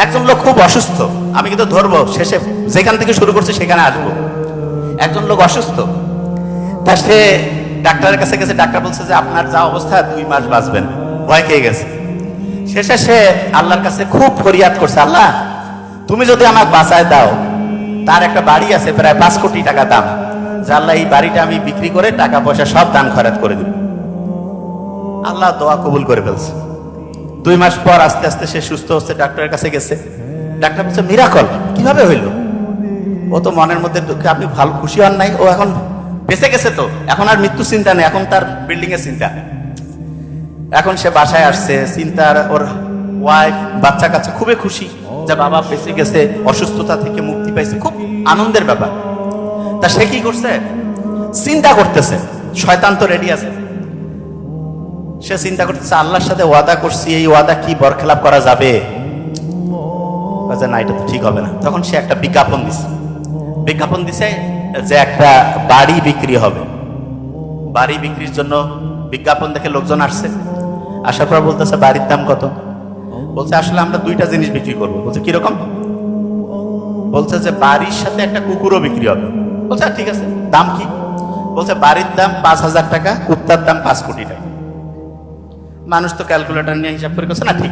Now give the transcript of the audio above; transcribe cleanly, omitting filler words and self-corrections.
একজন লোক খুব অসুস্থ, আমি কিন্তু ধরবো, শেষে যেখান থেকে শুরু করছে সেখানে আসবো। একজন লোক অসুস্থ, তা সে ডাক্তারের কাছে গেছে। ডাক্তার বলছে যে আপনার যা অবস্থা 2 মাস বাঁচবেন, ভয় খেয়ে গেছে। শেষে সে আল্লাহর কাছে খুব ফরিয়াদ করছে, আল্লাহ তুমি যদি আমাকে বাঁচায় দাও, তার একটা বাড়ি আছে প্রায় 5 কোটি টাকা দাম, যে আল্লাহ এই বাড়িটা আমি বিক্রি করে টাকা পয়সা সব দান খরচ করে দিব। আল্লাহ দোয়া কবুল করে ফেলছে। 2 মাস পর আস্তে আস্তে সে সুস্থ হচ্ছে, ডাক্তারের কাছে গেছে। ডাক্তার বলছে মিরাকল, কিভাবে হইল? ও তো মনের মধ্যে দুঃখে, আপনি ভালো খুশি হন নাই? ও এখন বেঁচে গেছে, তো এখন আর মৃত্যু চিন্তা নেই, এখন তার বিল্ডিং এর চিন্তা। এখন সে বাসায় আসছে, চিন্তার, ওর ওয়াইফ বাচ্চা কাছে খুবই খুশি যে বাবা বেঁচে গেছে, অসুস্থতা থেকে মুক্তি পাইছে, খুব আনন্দের ব্যাপার। তা সে কি করছে? চিন্তা করতেছে, শয়তান তো রেডি আছে। সে চিন্তা করতেছে আল্লাহর সাথে ওয়াদা করছি, এই ওয়াদা কি বরখেলাপ করা যাবে? না, এটা তো ঠিক হবে না। তখন সে একটা বিজ্ঞাপন দিছে যে একটা বাড়ি বিক্রি হবে। বাড়ি বিক্রির জন্য বিজ্ঞাপন দেখে লোকজন আসছে। আসার পর বলতেছে বাড়ির দাম কত? বলছে আসলে আমরা 2টা জিনিস বিক্রি করবো। বলছে কিরকম? বলছে যে বাড়ির সাথে একটা কুকুরও বিক্রি হবে। বলছে ঠিক আছে, দাম কি? বলছে বাড়ির দাম 5,000 টাকা, কুত্তার দাম 5 কোটি টাকা। মানুষ তো ক্যালকুলেটর নিয়ে হিসাব করে করছে না, ঠিক